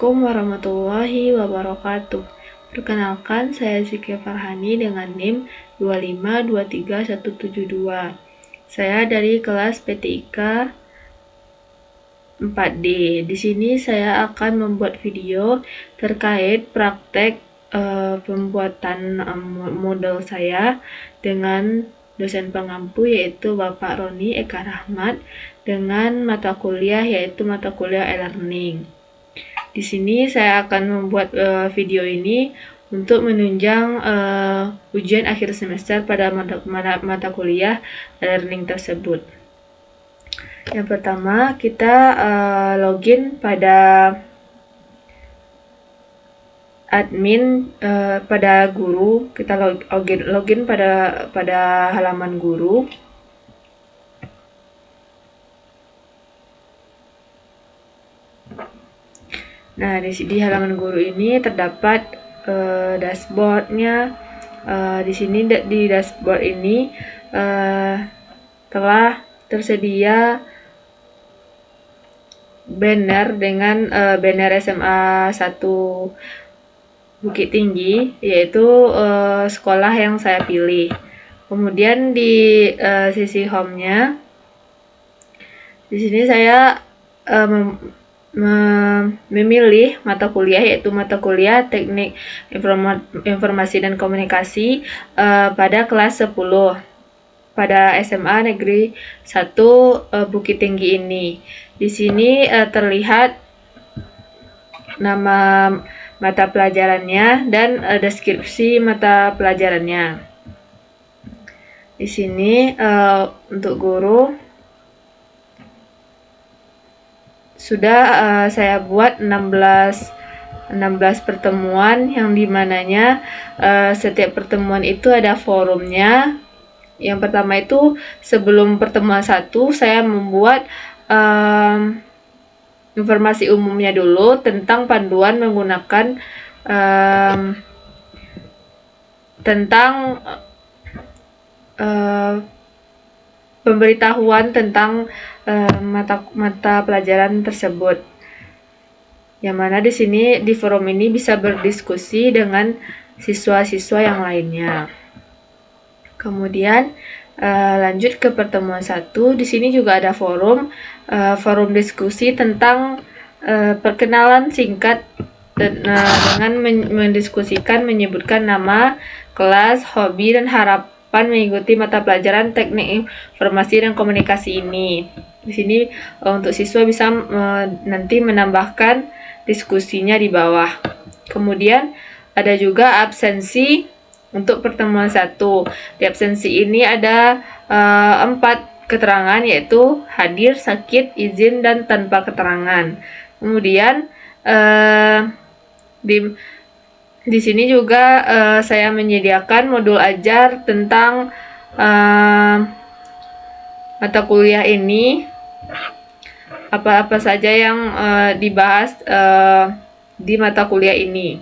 Assalamualaikum warahmatullahi wabarakatuh. Perkenalkan, saya Zikri Farhani dengan NIM 2523172. Saya dari kelas PTIK 4D. Di sini saya akan membuat video terkait praktek pembuatan model saya dengan dosen pengampu yaitu Bapak Roni Eka Rahmat dengan mata kuliah yaitu mata kuliah e-learning. Di sini saya akan membuat video ini untuk menunjang ujian akhir semester pada mata kuliah e-learning tersebut. Yang pertama, kita login pada admin pada guru. Kita login pada halaman guru. Nah, di halaman guru ini terdapat dashboardnya. Di sini di dashboard ini telah tersedia banner dengan banner SMA 1 Bukit Tinggi, yaitu sekolah yang saya pilih. Kemudian di sisi home-nya, di sini saya memilih mata kuliah yaitu mata kuliah Teknik Informasi dan Komunikasi pada kelas 10 pada SMA Negeri 1 Bukit Tinggi ini. Di sini terlihat nama mata pelajarannya dan deskripsi mata pelajarannya. Di sini untuk guru sudah saya buat 16 pertemuan yang dimananya setiap pertemuan itu ada forumnya. Yang pertama itu sebelum pertemuan 1 saya membuat informasi umumnya dulu tentang panduan menggunakan tentang pemberitahuan tentang mata pelajaran tersebut. Yang mana di sini di forum ini bisa berdiskusi dengan siswa-siswa yang lainnya. Kemudian lanjut ke pertemuan 1. Di sini juga ada forum diskusi tentang perkenalan singkat dengan mendiskusikan menyebutkan nama, kelas, hobi, dan harapan mengikuti mata pelajaran Teknik Informasi dan Komunikasi ini. Di sini untuk siswa bisa nanti menambahkan diskusinya di bawah. Kemudian ada juga absensi untuk pertemuan 1. Di absensi ini ada 4 keterangan yaitu hadir, sakit, izin, dan tanpa keterangan. Kemudian di sini juga saya menyediakan modul ajar tentang mata kuliah ini, apa saja yang dibahas di mata kuliah ini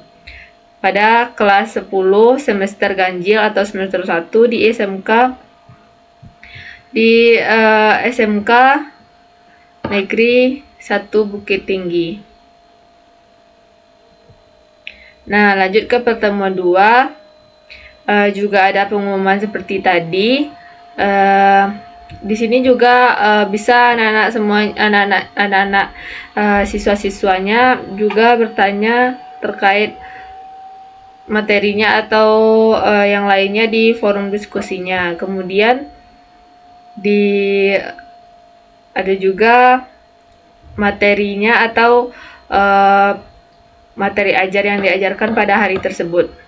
pada kelas 10 semester ganjil atau semester 1 di SMK Negeri 1 Bukit Tinggi. Nah, lanjut ke pertemuan 2. Juga ada pengumuman seperti tadi. Di sini juga bisa anak-anak siswa-siswanya juga bertanya terkait materinya atau yang lainnya di forum diskusinya. Kemudian ada juga materinya atau materi ajar yang diajarkan pada hari tersebut.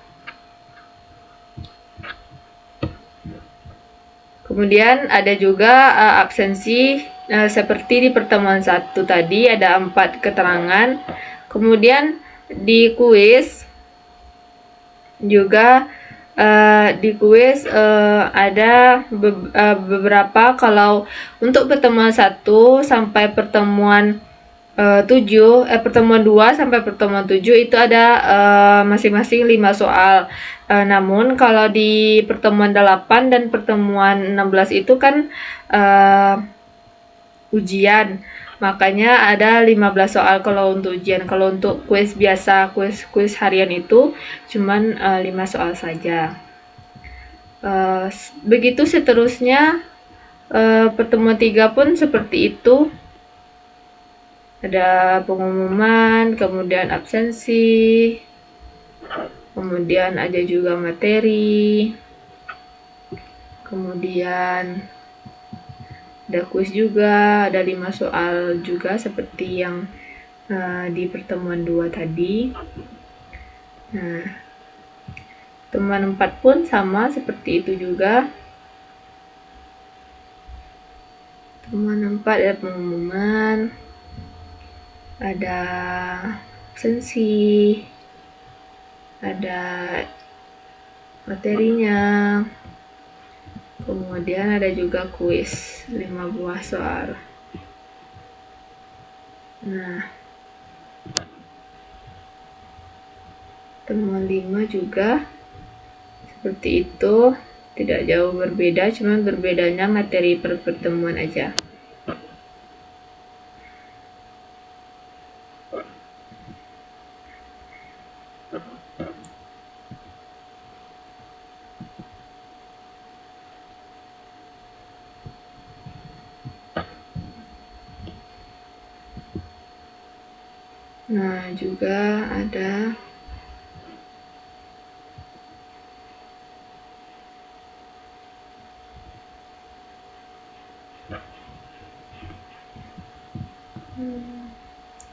Kemudian ada juga absensi seperti di pertemuan 1 tadi ada 4 keterangan. Kemudian di kuis juga ada beberapa. Kalau untuk pertemuan 1 sampai pertemuan 2 sampai pertemuan 7 itu ada masing-masing 5 soal. Namun kalau di pertemuan 8 dan pertemuan 16 itu kan ujian. Makanya ada 15 soal kalau untuk ujian. Kalau untuk kuis biasa, kuis harian itu cuman 5 soal saja. Begitu seterusnya, pertemuan 3 pun seperti itu. Ada pengumuman, kemudian absensi, kemudian ada juga materi, kemudian ada kuis juga, ada 5 soal juga seperti yang di pertemuan 2 tadi. Nah, pertemuan 4 pun sama seperti itu juga. Pertemuan 4 ada pengumuman, ada absensi, ada materinya, kemudian ada juga kuis 5 buah soal. Nah, temuan 5 juga seperti itu, tidak jauh berbeda, cuma berbedanya materi per pertemuan aja. Nah, juga ada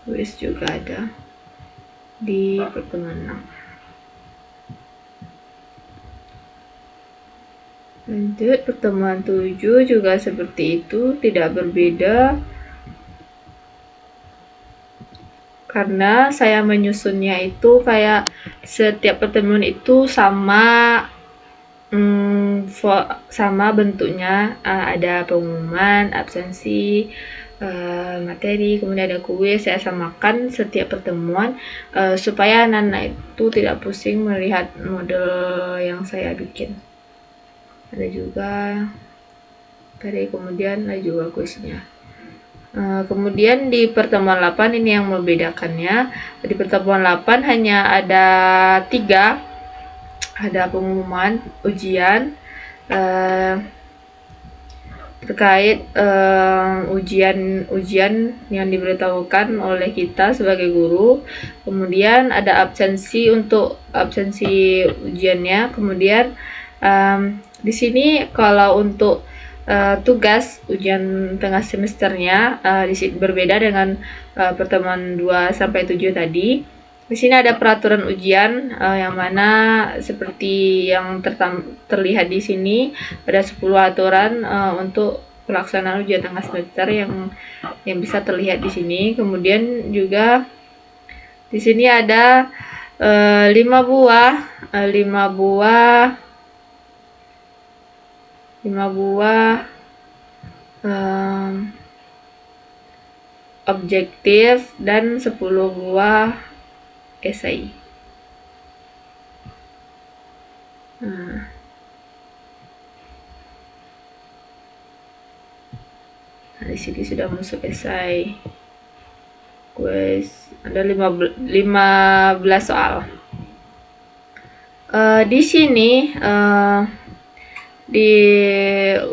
kuis juga ada di pertemuan 6. Lanjut, pertemuan 7 juga seperti itu, tidak berbeda karena saya menyusunnya itu kayak setiap pertemuan itu sama bentuknya, ada pengumuman, absensi, materi, kemudian ada kuis. Saya samakan setiap pertemuan supaya anak-anak itu tidak pusing melihat model yang saya bikin. Ada juga materi, kemudian ada juga kuisnya. Kemudian di pertemuan 8 ini yang membedakannya. Di pertemuan 8 hanya ada 3, ada pengumuman ujian terkait ujian yang diberitahukan oleh kita sebagai guru. Kemudian ada absensi untuk absensi ujiannya. Kemudian di sini kalau untuk tugas ujian tengah semesternya berbeda dengan pertemuan 2 sampai 7 tadi. Di sini ada peraturan ujian yang mana seperti yang terlihat di sini ada 10 aturan untuk pelaksanaan ujian tengah semester yang bisa terlihat di sini. Kemudian juga di sini ada 5 buah objektif dan 10 buah esai. Nah, di sini sudah masuk esai. Kuis ada 15 soal. Di sini di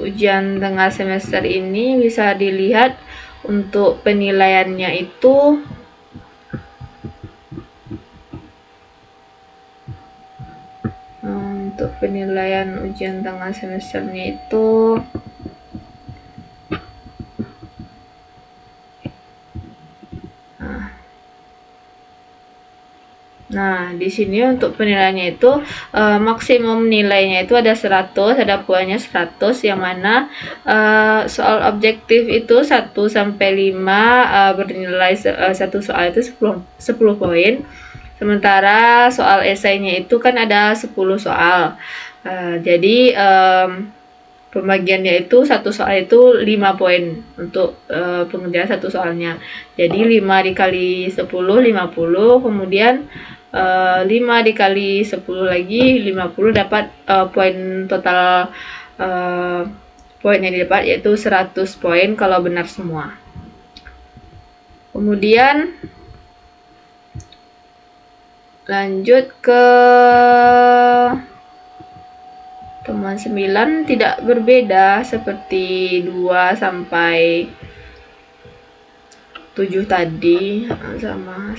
ujian tengah semester ini bisa dilihat untuk penilaiannya itu untuk penilaian ujian tengah semesternya itu nah di sini untuk penilaiannya itu maksimum nilainya itu ada 100, ada poinnya 100, yang mana soal objektif itu 1 sampai 5 bernilai satu soal itu 10 poin. Sementara soal esainya itu kan ada 10 soal. Jadi pembagiannya itu satu soal itu 5 poin untuk pengerjaan satu soalnya. Jadi 5 dikali 10 50, kemudian 5 dikali 10 lagi 50, dapat poin total poin yang didapat yaitu 100 poin kalau benar semua. Kemudian lanjut ke temuan 9, tidak berbeda seperti 2 sampai 7 tadi, sama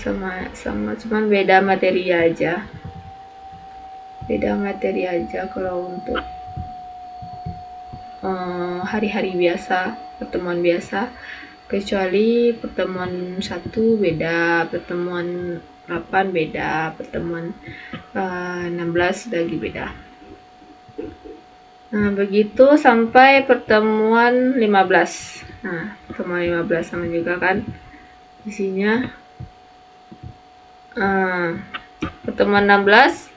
cuman beda materi aja. Kalau untuk hari-hari biasa, pertemuan biasa, kecuali pertemuan 1 beda, pertemuan 8 beda, pertemuan 16 lagi beda. Nah, begitu sampai pertemuan 15. Nah, pertemuan 15 sama juga kan isinya. Pertemuan 16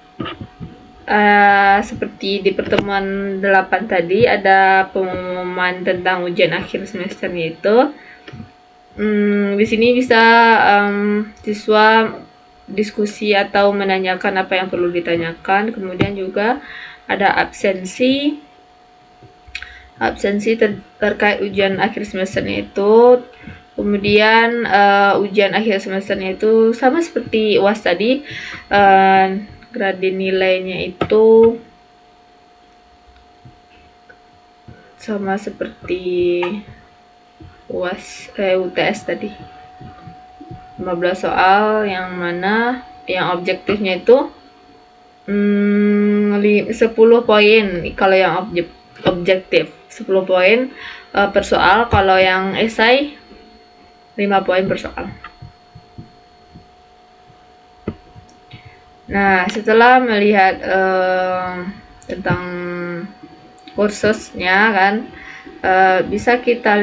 seperti di pertemuan 8 tadi, ada pengumuman tentang ujian akhir semesternya itu. Di sini bisa siswa diskusi atau menanyakan apa yang perlu ditanyakan. Kemudian juga ada absensi terkait ujian akhir semesternya itu. Kemudian ujian akhir semesternya itu sama seperti UAS tadi, grade nilainya itu sama seperti UTS tadi, 15 soal, yang mana yang objektifnya itu 10 poin kalau yang objektif, 10 poin per soal. Kalau yang esai 5 poin per soal. Nah, setelah melihat tentang kursusnya kan, bisa kita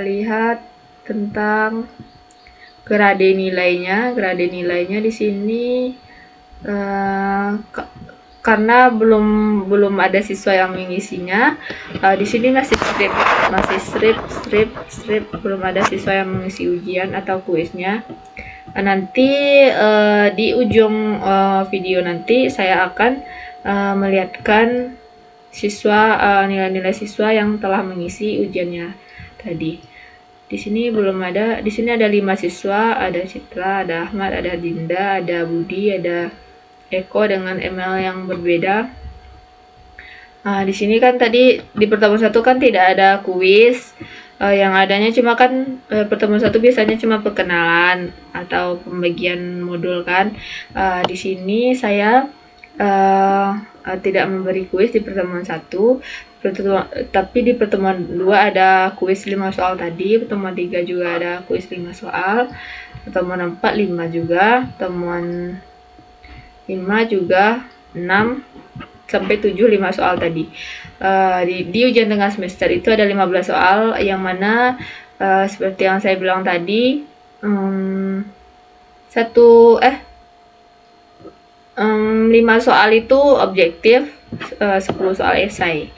lihat tentang grade nilainya. Di sini karena belum ada siswa yang mengisinya, di sini masih strip, belum ada siswa yang mengisi ujian atau kuisnya. Nanti di ujung video nanti saya akan melihatkan nilai-nilai siswa yang telah mengisi ujiannya tadi. Di sini belum ada. Di sini ada 5 siswa, ada Citra, ada Ahmad, ada Dinda, ada Budi, ada Eko dengan email yang berbeda. Di sini kan tadi di pertemuan 1 kan tidak ada kuis. Yang adanya cuma kan pertemuan 1 biasanya cuma perkenalan atau pembagian modul kan. Di sini saya tidak memberi kuis di pertemuan 1, tapi di pertemuan 2 ada kuis 5 soal tadi, pertemuan 3 juga ada kuis 5 soal, pertemuan 4 5 juga, pertemuan 5 juga 6 sampai 7 5 soal tadi. Di ujian tengah semester itu ada 15 soal, yang mana seperti yang saya bilang tadi, 5 soal itu objektif, 10 soal esai.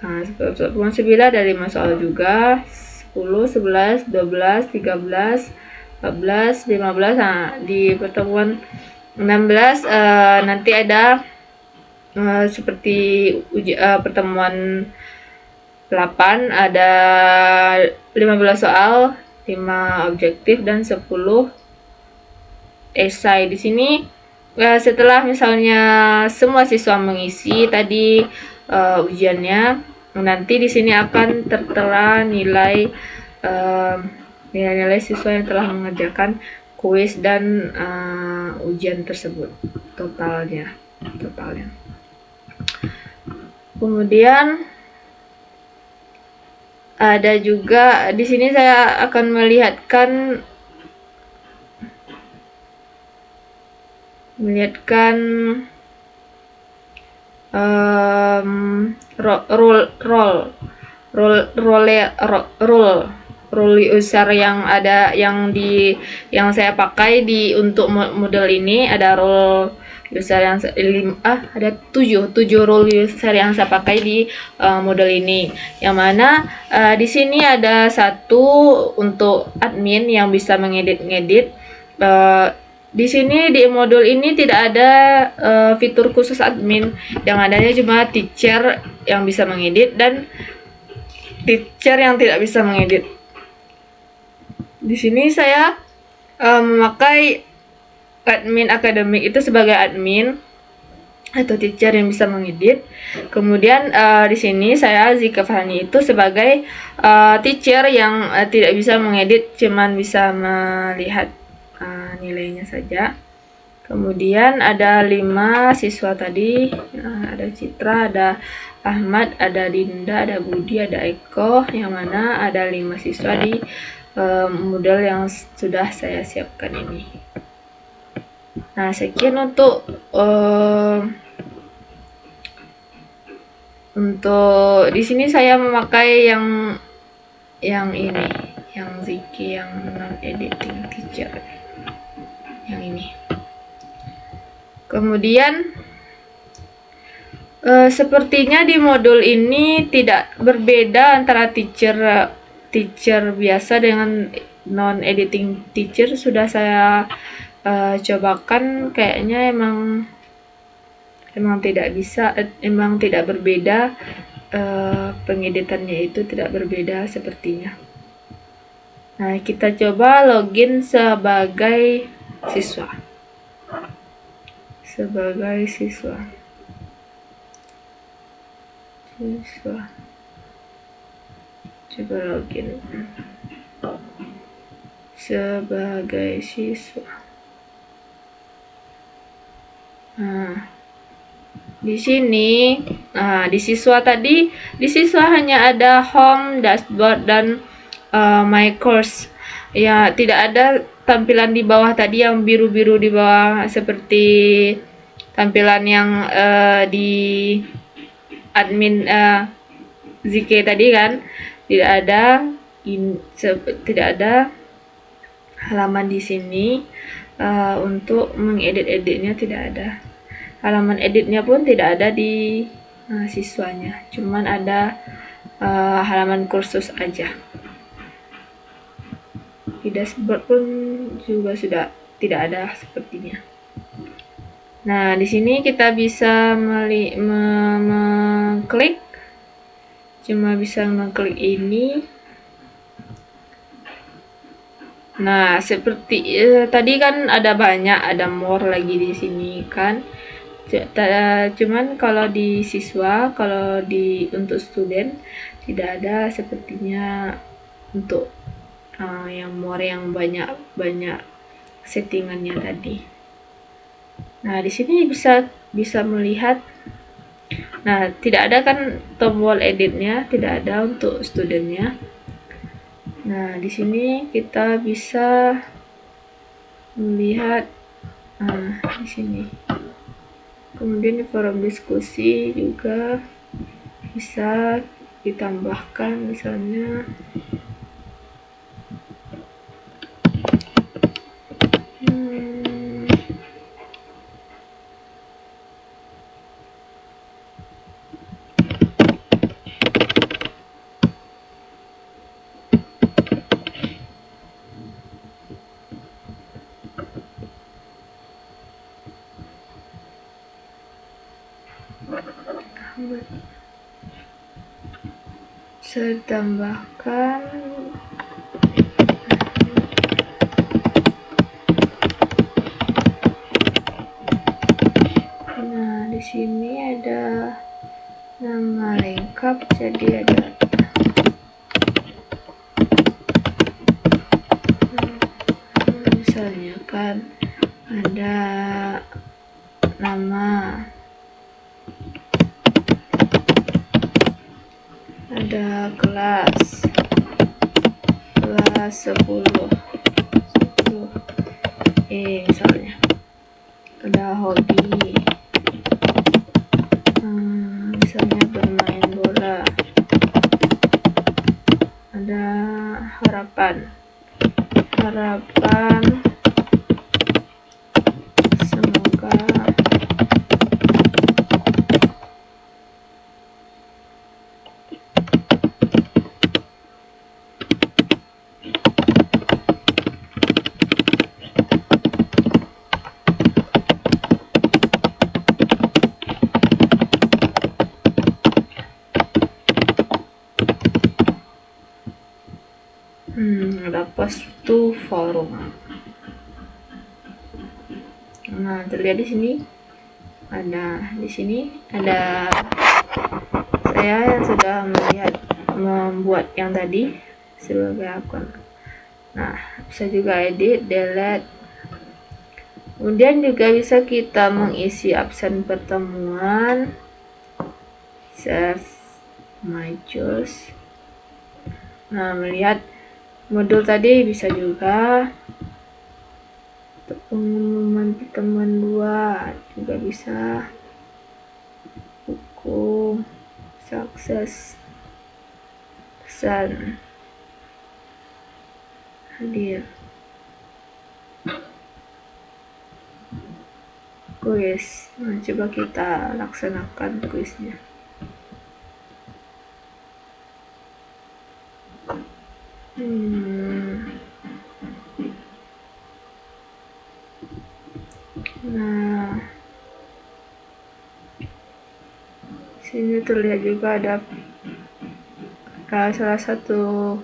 9 ada 5 soal juga, 10, 11, 12, 13, 14, 15. Nah, di pertemuan 16 nanti ada seperti pertemuan 8 ada 15 soal, 5 objektif dan 10 esai. Di sini setelah misalnya semua siswa mengisi tadi ujiannya, nanti di sini akan tertera nilai-nilai siswa yang telah mengerjakan kuis dan ujian tersebut, totalnya. Kemudian ada juga di sini saya akan melihatkan role user yang ada, yang saya pakai untuk model ini. Ada role user yang ada 7 role user yang saya pakai di model ini, yang mana di sini ada 1 untuk admin yang bisa mengedit. Di sini di modul ini tidak ada fitur khusus admin, yang adanya cuma teacher yang bisa mengedit, dan teacher yang tidak bisa mengedit. Di sini saya memakai admin akademik itu sebagai admin atau teacher yang bisa mengedit. Kemudian di sini saya Zika Fahani itu sebagai teacher yang tidak bisa mengedit, cuman bisa melihat nilainya saja. Kemudian ada 5 siswa tadi, ada Citra, ada Ahmad, ada Dinda, ada Budi, ada Eko, yang mana ada 5 siswa di model yang sudah saya siapkan ini. Nah, sekian untuk di sini saya memakai yang ini, yang Ziki, yang non editing teacher, yang ini. Kemudian sepertinya di modul ini tidak berbeda antara teacher biasa dengan non editing teacher. Sudah saya cobakan, kayaknya emang tidak bisa, emang tidak berbeda, pengeditannya itu tidak berbeda sepertinya. Nah, kita coba login sebagai siswa. Coba login sebagai siswa. Nah, di sini, di siswa tadi, di siswa hanya ada home, dashboard, dan my course. Ya, tidak ada tampilan di bawah tadi yang biru-biru di bawah seperti tampilan yang di admin ZK tadi kan. Tidak ada halaman di sini untuk mengedit-editnya, tidak ada. Halaman editnya pun tidak ada di siswanya, cuman ada halaman kursus aja. Di dashboard pun juga sudah tidak ada sepertinya. Nah, di sini kita bisa mengklik, cuma bisa mengklik ini. Nah, seperti tadi kan ada banyak, ada more lagi di sini kan. Cuman kalau di siswa, kalau untuk student tidak ada sepertinya untuk yang more, yang banyak settingannya tadi. Nah, di sini bisa melihat. Nah, tidak ada kan tombol editnya, tidak ada untuk studentnya. Nah, di sini kita bisa melihat di sini. Kemudian di forum diskusi juga bisa ditambahkan, misalnya saya tambahkan di sini ada nama lengkap, jadi ada misalnya kan ada nama, ada kelas 10 misalnya, ada hobi, misalnya bermain bola, ada harapan semoga post to forum. Nah, terlihat di sini. Di sini ada saya yang sudah membuat yang tadi sebagai akun. Nah, bisa juga edit, delete. Kemudian juga bisa kita mengisi absen pertemuan, save my choice. Nah, melihat modul tadi bisa juga untuk pengumuman pertemuan 2 juga bisa, hukum, sukses, pesan, hadir, kuis. Nah, coba kita laksanakan kuisnya. Nah, sini terlihat juga ada salah satu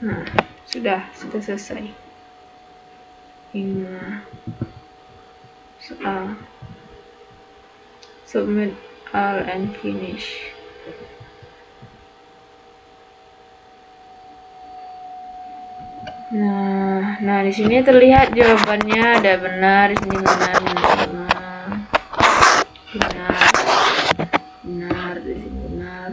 nah, sudah selesai. Ini soal submit all and finish. Nah di sini terlihat jawabannya ada benar, di sini benar, di sini benar.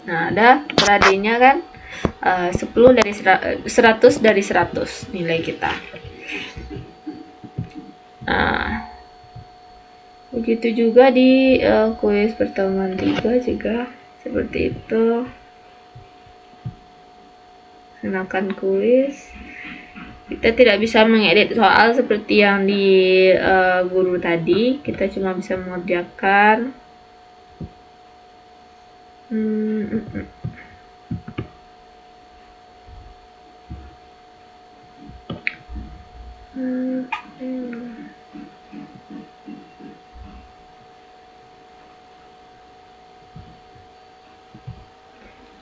Nah, ada peradinya kan 10 dari 100 dari 100 nilai kita. Nah, begitu juga di kuis pertemuan 3 juga seperti itu. Gunakan kuis. Kita tidak bisa mengedit soal seperti yang di guru tadi. Kita cuma bisa mengerjakan.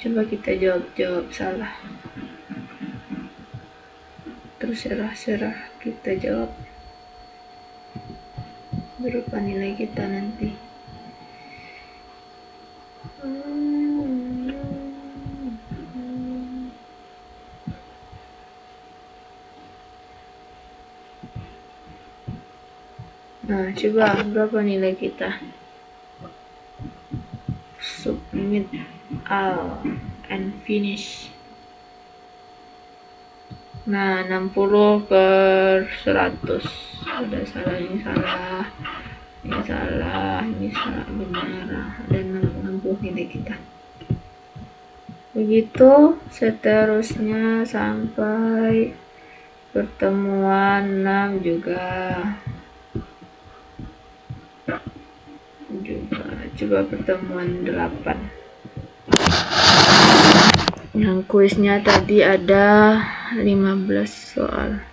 Coba kita jawab salah. Terus serah kita jawab berupa nilai kita nanti. Nah, coba berapa nilai kita? Submit all and finish. Nah, 60/100. Ada salah, ini salah, benar. Ada 60 nilai kita. Begitu seterusnya sampai pertemuan 6 juga. Coba pertemuan 8. Yang kuisnya tadi ada 15 soal.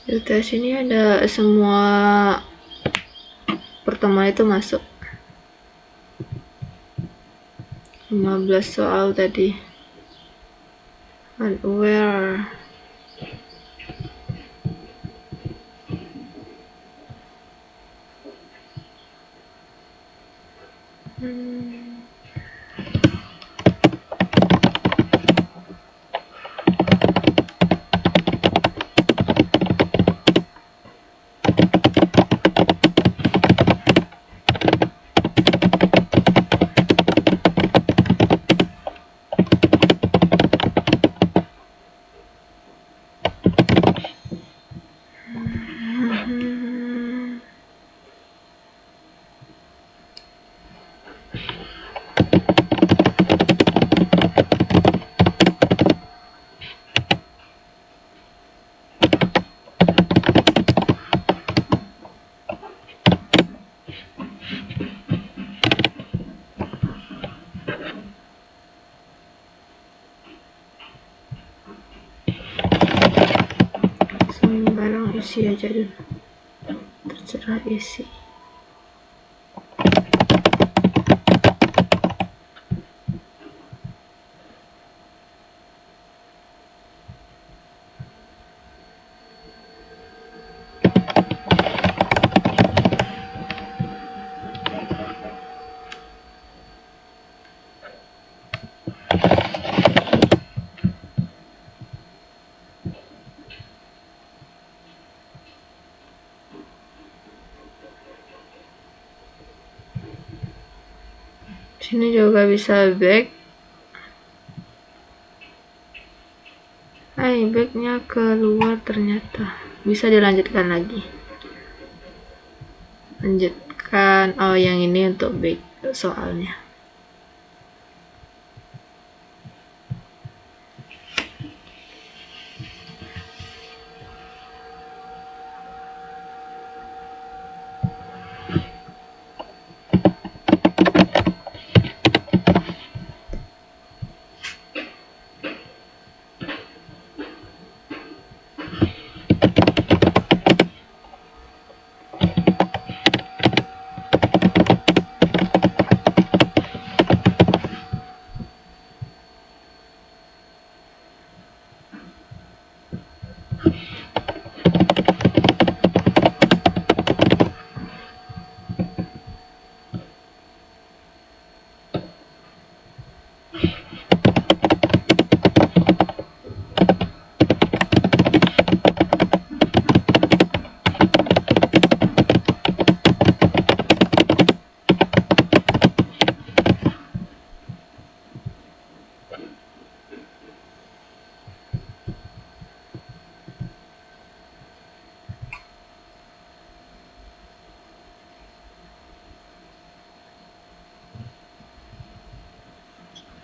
Di tes ini ada semua pertemuan itu masuk. 15 soal tadi. Unaware. Sembarang isi aja dulu, terserah isi. Sini juga bisa back. Backnya keluar ternyata. Bisa dilanjutkan lagi. Lanjutkan. Oh, yang ini untuk back soalnya.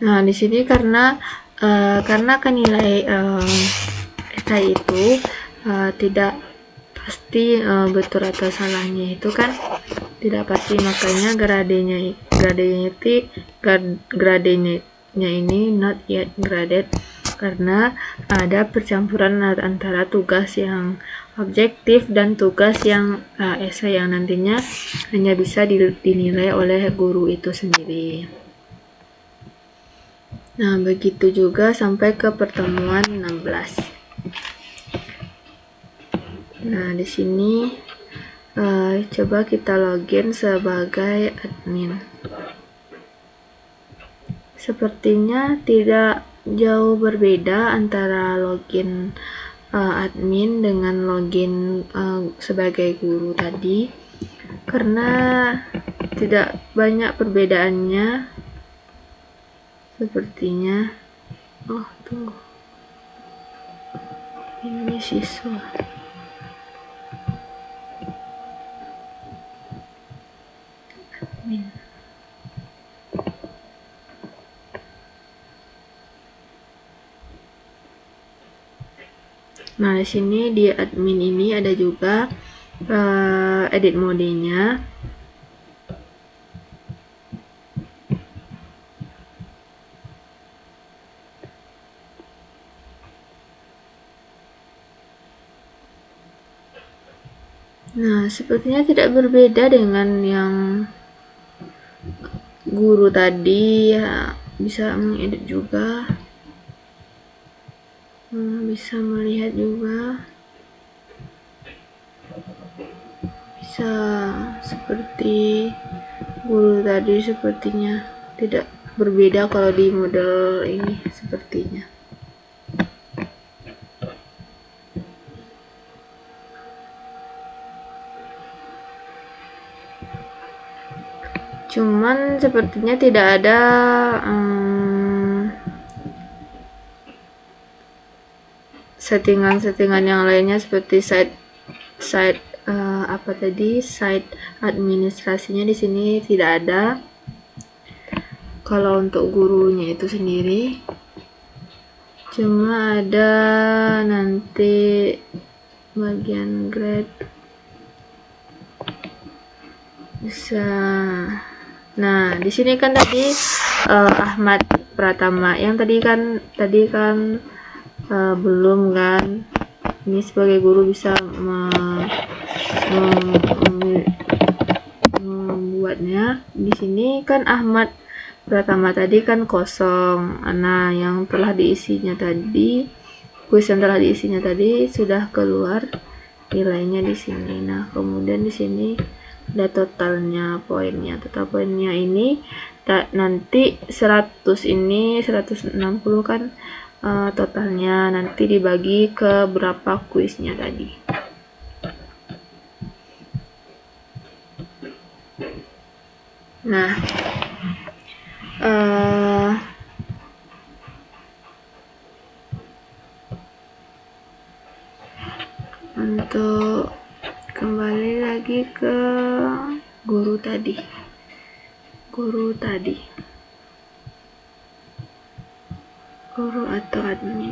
Nah, di sini karena kan nilai esai itu tidak pasti betul atau salahnya itu kan tidak pasti, makanya gradenya ini not yet graded karena ada percampuran antara tugas yang objektif dan tugas yang esai yang nantinya hanya bisa dinilai oleh guru itu sendiri. Nah, begitu juga sampai ke pertemuan 16. Nah, di sini coba kita login sebagai admin. Sepertinya tidak jauh berbeda antara login admin dengan login sebagai guru tadi, karena tidak banyak perbedaannya. Sepertinya tunggu, ini siswa. Admin. Nah, di sini di admin ini ada juga edit modenya. Nah, sepertinya tidak berbeda dengan yang guru tadi ya, bisa mengedit juga, bisa melihat juga, bisa seperti guru tadi. Sepertinya tidak berbeda kalau di model ini sepertinya. Cuman sepertinya tidak ada settingan-settingan yang lainnya seperti site site administrasinya di sini tidak ada. Kalau untuk gurunya itu sendiri cuma ada nanti bagian grade bisa. Nah, di sini kan tadi Ahmad Pratama yang tadi kan belum kan. Ini sebagai guru bisa membuatnya. Di sini kan Ahmad Pratama tadi kan kosong. Nah, yang telah diisinya tadi, kuis yang telah diisinya tadi sudah keluar nilainya di sini. Nah, kemudian di sini ada totalnya, poinnya. Total poinnya ini nanti 100 ini 160 kan totalnya, nanti dibagi ke berapa kuisnya tadi. Nah, untuk kembali lagi ke guru tadi, guru atau admin.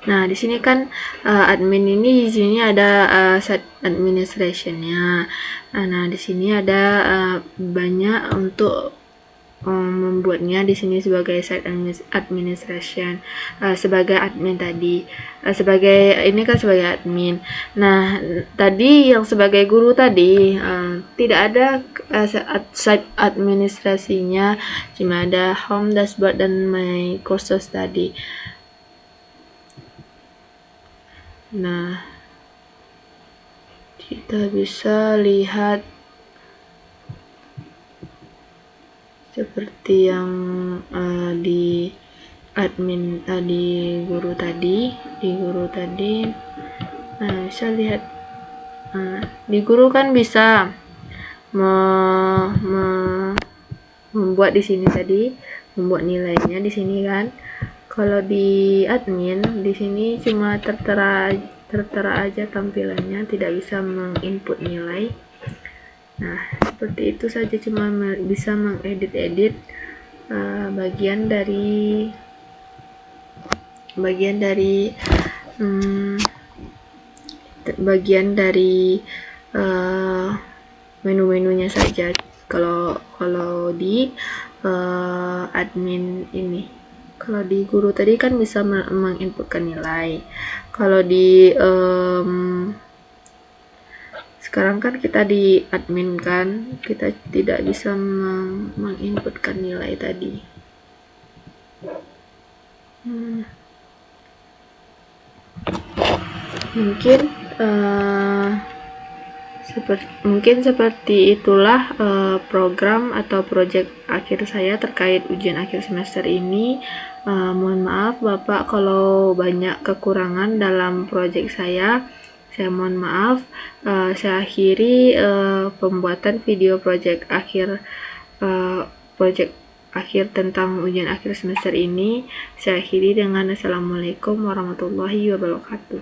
Nah, di sini kan admin ini, di sini ada set administration-nya. Nah, di sini ada banyak untuk membuatnya. Di sini sebagai site administration, sebagai admin tadi, sebagai ini kan sebagai admin. Nah, tadi yang sebagai guru tadi tidak ada site administrasinya, cuma ada home, dashboard, dan my courses tadi. Nah, kita bisa lihat seperti yang di admin di guru tadi, nah bisa lihat di guru kan bisa membuat di sini tadi, membuat nilainya di sini kan. Kalau di admin di sini cuma tertera aja tampilannya, tidak bisa menginput nilai. Nah, seperti itu saja, cuma bisa mengedit bagian dari menu-menunya saja kalau di admin ini. Kalau di guru tadi kan bisa menginputkan nilai. Kalau di sekarang kan kita di admin kan, kita tidak bisa menginputkan nilai tadi. Mungkin seperti itulah program atau proyek akhir saya terkait ujian akhir semester ini. Mohon maaf Bapak kalau banyak kekurangan dalam proyek saya mohon maaf. Saya akhiri pembuatan video proyek akhir tentang ujian akhir semester ini. Saya akhiri dengan Assalamualaikum warahmatullahi wabarakatuh.